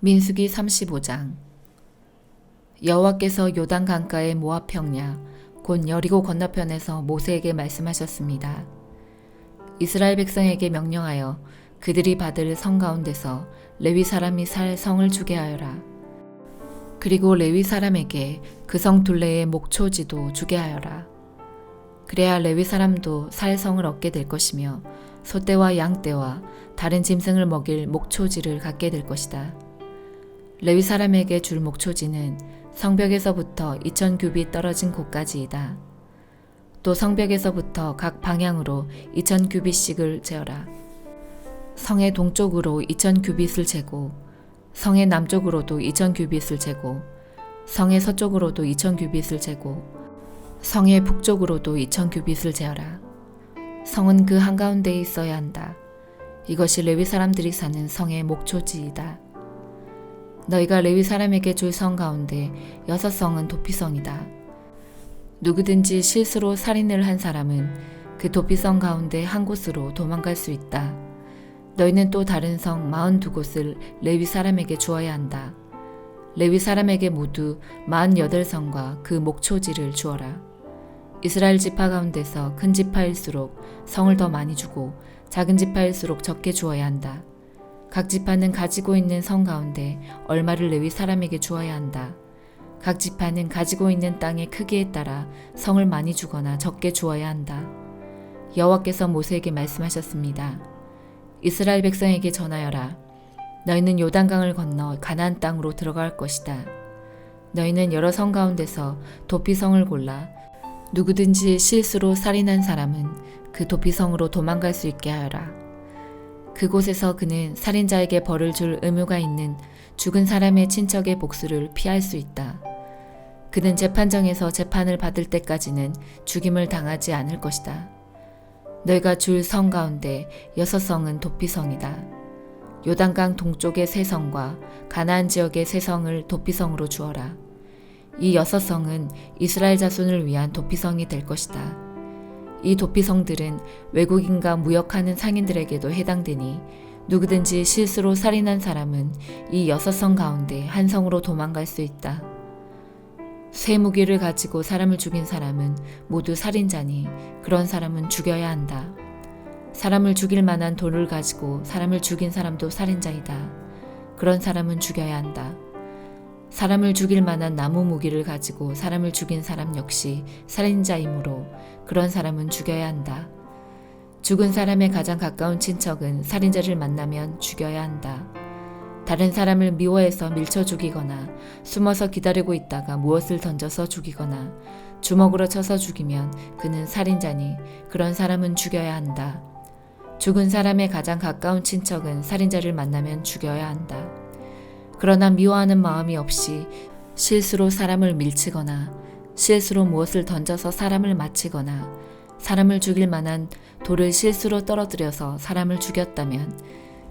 민수기 35장. 여호와께서 요단 강가의 모압 평야 곧 여리고 건너편에서 모세에게 말씀하셨습니다. 이스라엘 백성에게 명령하여 그들이 받을 성 가운데서 레위 사람이 살 성을 주게 하여라. 그리고 레위 사람에게 그 성 둘레의 목초지도 주게 하여라. 그래야 레위 사람도 살 성을 얻게 될 것이며 소떼와 양떼와 다른 짐승을 먹일 목초지를 갖게 될 것이다. 레위 사람에게 줄 목초지는 성벽에서부터 2000규빗 떨어진 곳까지이다. 또 성벽에서부터 각 방향으로 2000규빗씩을 재어라. 성의 동쪽으로 2000규빗을 재고 성의 남쪽으로도 2000규빗을 재고 성의 서쪽으로도 2000규빗을 재고 성의 북쪽으로도 2000규빗을 재어라. 성은 그 한가운데에 있어야 한다. 이것이 레위 사람들이 사는 성의 목초지이다. 너희가 레위 사람에게 줄 성 가운데 6성은 도피성이다. 누구든지 실수로 살인을 한 사람은 그 도피성 가운데 한 곳으로 도망갈 수 있다. 너희는 또 다른 성 42곳을 레위 사람에게 주어야 한다. 레위 사람에게 모두 48성과 그 목초지를 주어라. 이스라엘 지파 가운데서 큰 지파일수록 성을 더 많이 주고 작은 지파일수록 적게 주어야 한다. 각 지파는 가지고 있는 성 가운데 얼마를 레위 사람에게 주어야 한다. 각 지파는 가지고 있는 땅의 크기에 따라 성을 많이 주거나 적게 주어야 한다. 여호와께서 모세에게 말씀하셨습니다. 이스라엘 백성에게 전하여라. 너희는 요단강을 건너 가나안 땅으로 들어갈 것이다. 너희는 여러 성 가운데서 도피성을 골라 누구든지 실수로 살인한 사람은 그 도피성으로 도망갈 수 있게 하여라. 그곳에서 그는 살인자에게 벌을 줄 의무가 있는 죽은 사람의 친척의 복수를 피할 수 있다. 그는 재판정에서 재판을 받을 때까지는 죽임을 당하지 않을 것이다. 너희가 줄 성 가운데 6성은 도피성이다. 요단강 동쪽의 3성과 가나안 지역의 3성을 도피성으로 주어라. 이 6성은 이스라엘 자손을 위한 도피성이 될 것이다. 이 도피성들은 외국인과 무역하는 상인들에게도 해당되니 누구든지 실수로 살인한 사람은 이 6성 가운데 한 성으로 도망갈 수 있다. 쇠무기를 가지고 사람을 죽인 사람은 모두 살인자니 그런 사람은 죽여야 한다. 사람을 죽일 만한 돌을 가지고 사람을 죽인 사람도 살인자이다. 그런 사람은 죽여야 한다. 사람을 죽일 만한 나무 무기를 가지고 사람을 죽인 사람 역시 살인자이므로 그런 사람은 죽여야 한다. 죽은 사람의 가장 가까운 친척은 살인자를 만나면 죽여야 한다. 다른 사람을 미워해서 밀쳐 죽이거나 숨어서 기다리고 있다가 무엇을 던져서 죽이거나 주먹으로 쳐서 죽이면 그는 살인자니 그런 사람은 죽여야 한다. 죽은 사람의 가장 가까운 친척은 살인자를 만나면 죽여야 한다. 그러나 미워하는 마음이 없이 실수로 사람을 밀치거나 실수로 무엇을 던져서 사람을 맞히거나 사람을 죽일 만한 돌을 실수로 떨어뜨려서 사람을 죽였다면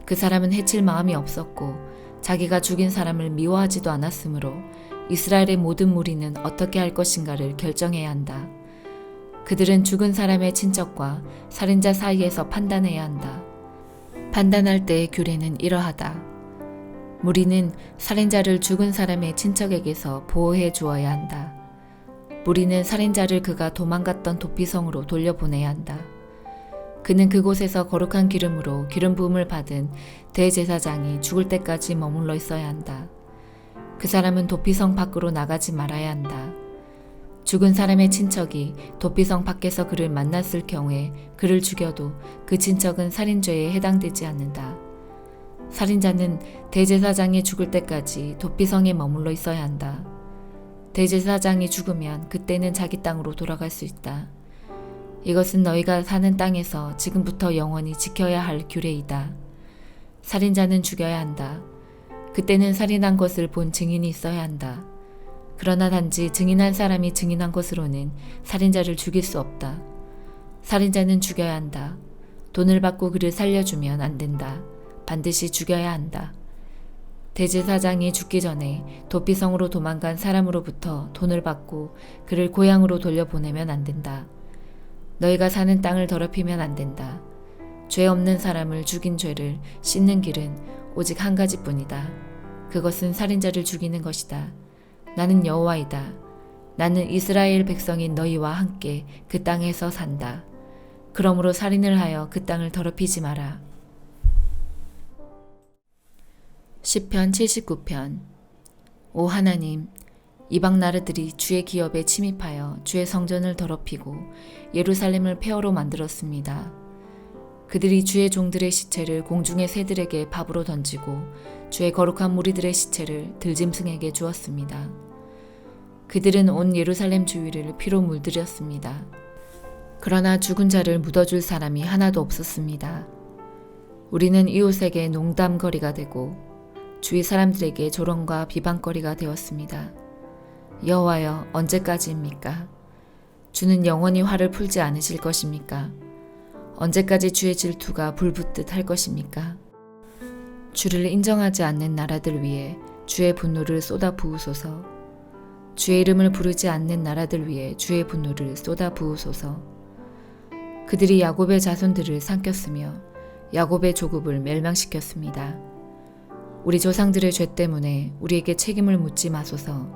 그 사람은 해칠 마음이 없었고 자기가 죽인 사람을 미워하지도 않았으므로 이스라엘의 모든 무리는 어떻게 할 것인가를 결정해야 한다. 그들은 죽은 사람의 친척과 살인자 사이에서 판단해야 한다. 판단할 때의 규례는 이러하다. 무리는 살인자를 죽은 사람의 친척에게서 보호해 주어야 한다. 무리는 살인자를 그가 도망갔던 도피성으로 돌려보내야 한다. 그는 그곳에서 거룩한 기름으로 기름 부음을 받은 대제사장이 죽을 때까지 머물러 있어야 한다. 그 사람은 도피성 밖으로 나가지 말아야 한다. 죽은 사람의 친척이 도피성 밖에서 그를 만났을 경우에 그를 죽여도 그 친척은 살인죄에 해당되지 않는다. 살인자는 대제사장이 죽을 때까지 도피성에 머물러 있어야 한다. 대제사장이 죽으면 그때는 자기 땅으로 돌아갈 수 있다. 이것은 너희가 사는 땅에서 지금부터 영원히 지켜야 할 규례이다. 살인자는 죽여야 한다. 그때는 살인한 것을 본 증인이 있어야 한다. 그러나 단지 증인한 사람이 증인한 것으로는 살인자를 죽일 수 없다. 살인자는 죽여야 한다. 돈을 받고 그를 살려주면 안 된다. 반드시 죽여야 한다. 대제사장이 죽기 전에 도피성으로 도망간 사람으로부터 돈을 받고 그를 고향으로 돌려보내면 안 된다. 너희가 사는 땅을 더럽히면 안 된다. 죄 없는 사람을 죽인 죄를 씻는 길은 오직 한 가지뿐이다. 그것은 살인자를 죽이는 것이다. 나는 여호와이다. 나는 이스라엘 백성인 너희와 함께 그 땅에서 산다. 그러므로 살인을 하여 그 땅을 더럽히지 마라. 시편 79편. 오 하나님, 이방 나라들이 주의 기업에 침입하여 주의 성전을 더럽히고 예루살렘을 폐허로 만들었습니다. 그들이 주의 종들의 시체를 공중의 새들에게 밥으로 던지고 주의 거룩한 무리들의 시체를 들짐승에게 주었습니다. 그들은 온 예루살렘 주위를 피로 물들였습니다. 그러나 죽은 자를 묻어줄 사람이 하나도 없었습니다. 우리는 이웃에게 농담거리가 되고 주위 사람들에게 조롱과 비방거리가 되었습니다. 여호와여, 언제까지입니까? 주는 영원히 화를 풀지 않으실 것입니까? 언제까지 주의 질투가 불붙듯 할 것입니까? 주를 인정하지 않는 나라들 위에 주의 분노를 쏟아 부으소서. 주의 이름을 부르지 않는 나라들 위에 주의 분노를 쏟아 부으소서. 그들이 야곱의 자손들을 삼켰으며 야곱의 조국을 멸망시켰습니다. 우리 조상들의 죄 때문에 우리에게 책임을 묻지 마소서.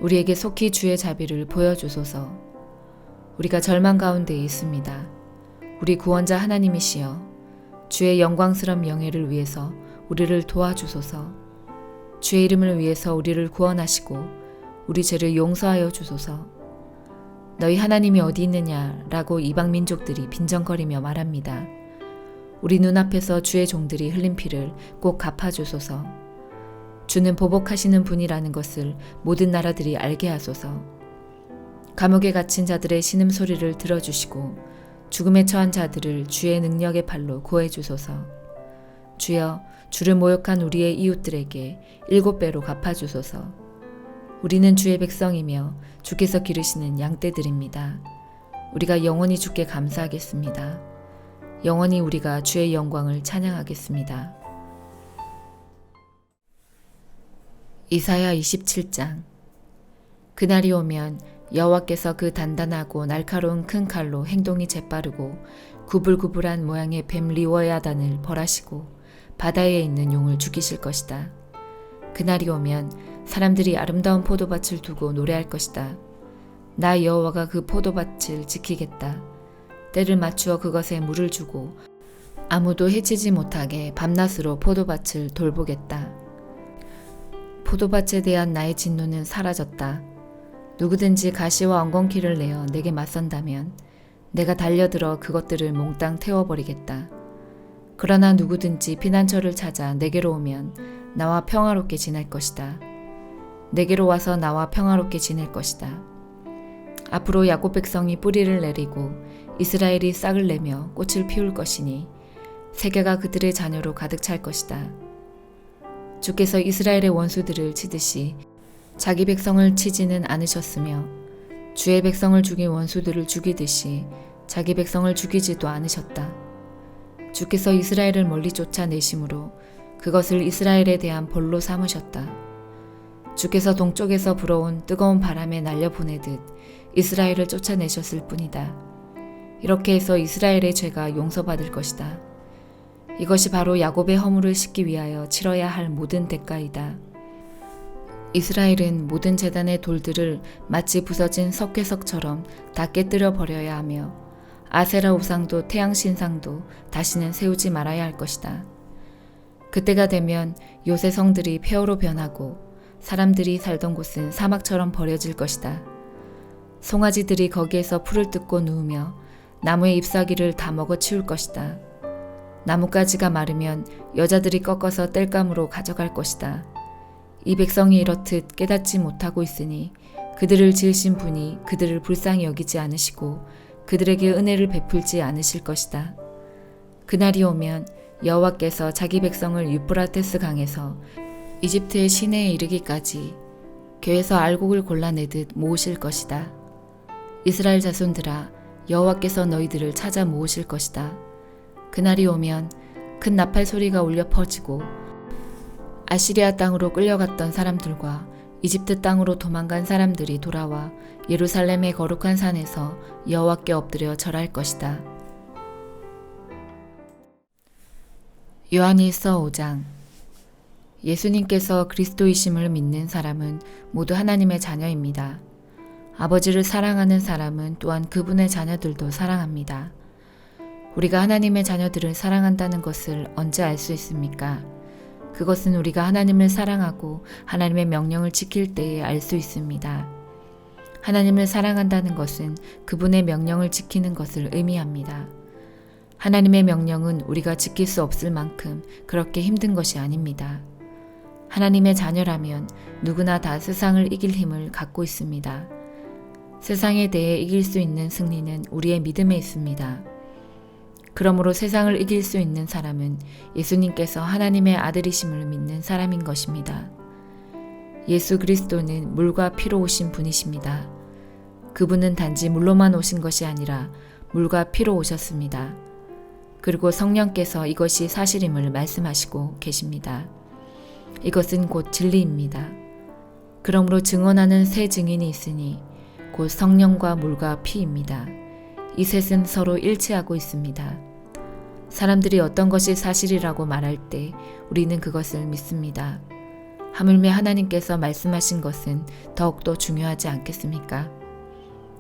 우리에게 속히 주의 자비를 보여주소서. 우리가 절망 가운데 있습니다. 우리 구원자 하나님이시여, 주의 영광스러운 명예를 위해서 우리를 도와주소서. 주의 이름을 위해서 우리를 구원하시고 우리 죄를 용서하여 주소서. 너희 하나님이 어디 있느냐라고 이방 민족들이 빈정거리며 말합니다. 우리 눈앞에서 주의 종들이 흘린 피를 꼭 갚아주소서. 주는 보복하시는 분이라는 것을 모든 나라들이 알게 하소서. 감옥에 갇힌 자들의 신음소리를 들어주시고 죽음에 처한 자들을 주의 능력의 팔로 구해주소서. 주여, 주를 모욕한 우리의 이웃들에게 7배로 갚아주소서. 우리는 주의 백성이며 주께서 기르시는 양떼들입니다. 우리가 영원히 주께 감사하겠습니다. 영원히 우리가 주의 영광을 찬양하겠습니다. 이사야 27장. 그날이 오면 여호와께서 그 단단하고 날카로운 큰 칼로 행동이 재빠르고 구불구불한 모양의 뱀 리워야단을 벌하시고 바다에 있는 용을 죽이실 것이다. 그날이 오면 사람들이 아름다운 포도밭을 두고 노래할 것이다. 나 여호와가 그 포도밭을 지키겠다. 때를 맞추어 그것에 물을 주고 아무도 해치지 못하게 밤낮으로 포도밭을 돌보겠다. 포도밭에 대한 나의 진노는 사라졌다. 누구든지 가시와 엉겅퀴를 내어 내게 맞선다면 내가 달려들어 그것들을 몽땅 태워버리겠다. 그러나 누구든지 피난처를 찾아 내게로 오면 나와 평화롭게 지낼 것이다. 내게로 와서 나와 평화롭게 지낼 것이다. 앞으로 야곱 백성이 뿌리를 내리고 이스라엘이 싹을 내며 꽃을 피울 것이니 세계가 그들의 자녀로 가득 찰 것이다. 주께서 이스라엘의 원수들을 치듯이 자기 백성을 치지는 않으셨으며 주의 백성을 죽인 원수들을 죽이듯이 자기 백성을 죽이지도 않으셨다. 주께서 이스라엘을 멀리 쫓아내심으로 그것을 이스라엘에 대한 벌로 삼으셨다. 주께서 동쪽에서 불어온 뜨거운 바람에 날려보내듯 이스라엘을 쫓아내셨을 뿐이다. 이렇게 해서 이스라엘의 죄가 용서받을 것이다. 이것이 바로 야곱의 허물을 씻기 위하여 치러야 할 모든 대가이다. 이스라엘은 모든 제단의 돌들을 마치 부서진 석회석처럼 다 깨뜨려 버려야 하며 아세라 우상도 태양 신상도 다시는 세우지 말아야 할 것이다. 그때가 되면 요새 성들이 폐허로 변하고 사람들이 살던 곳은 사막처럼 버려질 것이다. 송아지들이 거기에서 풀을 뜯고 누우며 나무의 잎사귀를 다 먹어치울 것이다. 나뭇가지가 마르면 여자들이 꺾어서 땔감으로 가져갈 것이다. 이 백성이 이렇듯 깨닫지 못하고 있으니 그들을 지으신 분이 그들을 불쌍히 여기지 않으시고 그들에게 은혜를 베풀지 않으실 것이다. 그날이 오면 여호와께서 자기 백성을 유프라테스 강에서 이집트의 시내에 이르기까지 궤에서 알곡을 골라내듯 모으실 것이다. 이스라엘 자손들아, 여호와께서 너희들을 찾아 모으실 것이다. 그날이 오면 큰 나팔 소리가 울려 퍼지고 아시리아 땅으로 끌려갔던 사람들과 이집트 땅으로 도망간 사람들이 돌아와 예루살렘의 거룩한 산에서 여호와께 엎드려 절할 것이다. 요한일서 5장. 예수님께서 그리스도이심을 믿는 사람은 모두 하나님의 자녀입니다. 아버지를 사랑하는 사람은 또한 그분의 자녀들도 사랑합니다. 우리가 하나님의 자녀들을 사랑한다는 것을 언제 알 수 있습니까? 그것은 우리가 하나님을 사랑하고 하나님의 명령을 지킬 때에 알 수 있습니다. 하나님을 사랑한다는 것은 그분의 명령을 지키는 것을 의미합니다. 하나님의 명령은 우리가 지킬 수 없을 만큼 그렇게 힘든 것이 아닙니다. 하나님의 자녀라면 누구나 다 세상을 이길 힘을 갖고 있습니다. 세상에 대해 이길 수 있는 승리는 우리의 믿음에 있습니다. 그러므로 세상을 이길 수 있는 사람은 예수님께서 하나님의 아들이심을 믿는 사람인 것입니다. 예수 그리스도는 물과 피로 오신 분이십니다. 그분은 단지 물로만 오신 것이 아니라 물과 피로 오셨습니다. 그리고 성령께서 이것이 사실임을 말씀하시고 계십니다. 이것은 곧 진리입니다. 그러므로 증언하는 세 증인이 있으니 곧 성령과 물과 피입니다. 이 셋은 서로 일치하고 있습니다. 사람들이 어떤 것이 사실이라고 말할 때 우리는 그것을 믿습니다. 하물며 하나님께서 말씀하신 것은 더욱더 중요하지 않겠습니까?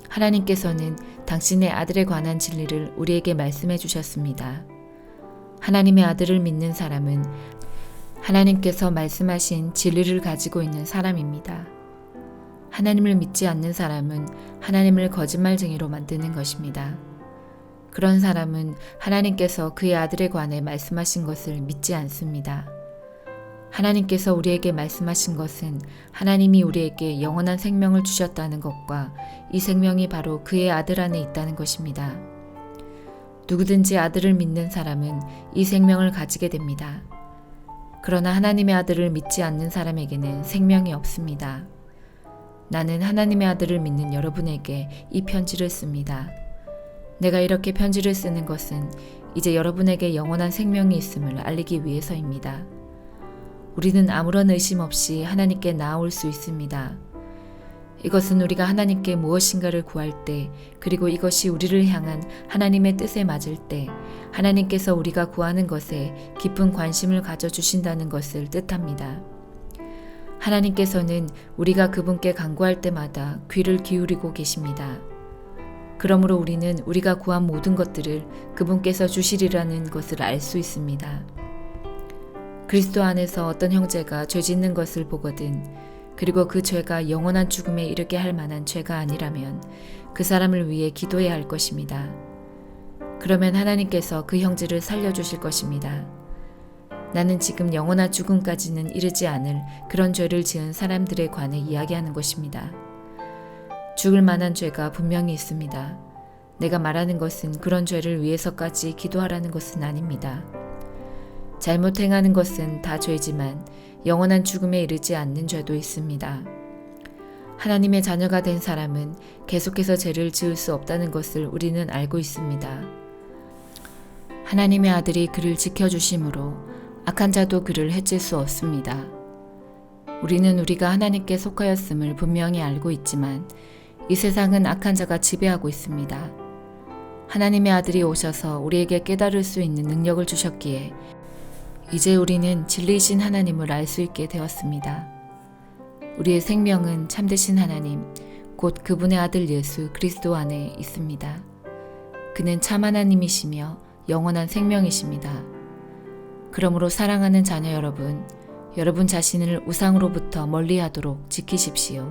하나님께서는 당신의 아들에 관한 진리를 우리에게 말씀해 주셨습니다. 하나님의 아들을 믿는 사람은 하나님께서 말씀하신 진리를 가지고 있는 사람입니다. 하나님을 믿지 않는 사람은 하나님을 거짓말쟁이로 만드는 것입니다. 그런 사람은 하나님께서 그의 아들에 관해 말씀하신 것을 믿지 않습니다. 하나님께서 우리에게 말씀하신 것은 하나님이 우리에게 영원한 생명을 주셨다는 것과 이 생명이 바로 그의 아들 안에 있다는 것입니다. 누구든지 아들을 믿는 사람은 이 생명을 가지게 됩니다. 그러나 하나님의 아들을 믿지 않는 사람에게는 생명이 없습니다. 나는 하나님의 아들을 믿는 여러분에게 이 편지를 씁니다. 내가 이렇게 편지를 쓰는 것은 이제 여러분에게 영원한 생명이 있음을 알리기 위해서입니다. 우리는 아무런 의심 없이 하나님께 나아올 수 있습니다. 이것은 우리가 하나님께 무엇인가를 구할 때, 그리고 이것이 우리를 향한 하나님의 뜻에 맞을 때 하나님께서 우리가 구하는 것에 깊은 관심을 가져주신다는 것을 뜻합니다. 하나님께서는 우리가 그분께 간구할 때마다 귀를 기울이고 계십니다. 그러므로 우리는 우리가 구한 모든 것들을 그분께서 주시리라는 것을 알 수 있습니다. 그리스도 안에서 어떤 형제가 죄 짓는 것을 보거든 그리고 그 죄가 영원한 죽음에 이르게 할 만한 죄가 아니라면 그 사람을 위해 기도해야 할 것입니다. 그러면 하나님께서 그 형제를 살려주실 것입니다. 나는 지금 영원한 죽음까지는 이르지 않을 그런 죄를 지은 사람들에 관해 이야기하는 것입니다. 죽을 만한 죄가 분명히 있습니다. 내가 말하는 것은 그런 죄를 위해서까지 기도하라는 것은 아닙니다. 잘못 행하는 것은 다 죄지만 영원한 죽음에 이르지 않는 죄도 있습니다. 하나님의 자녀가 된 사람은 계속해서 죄를 지을 수 없다는 것을 우리는 알고 있습니다. 하나님의 아들이 그를 지켜주심으로 악한 자도 그를 해칠 수 없습니다. 우리는 우리가 하나님께 속하였음을 분명히 알고 있지만 이 세상은 악한 자가 지배하고 있습니다. 하나님의 아들이 오셔서 우리에게 깨달을 수 있는 능력을 주셨기에 이제 우리는 진리이신 하나님을 알 수 있게 되었습니다. 우리의 생명은 참되신 하나님, 곧 그분의 아들 예수 그리스도 안에 있습니다. 그는 참 하나님이시며 영원한 생명이십니다. 그러므로 사랑하는 자녀 여러분, 여러분 자신을 우상으로부터 멀리하도록 지키십시오.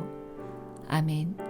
아멘.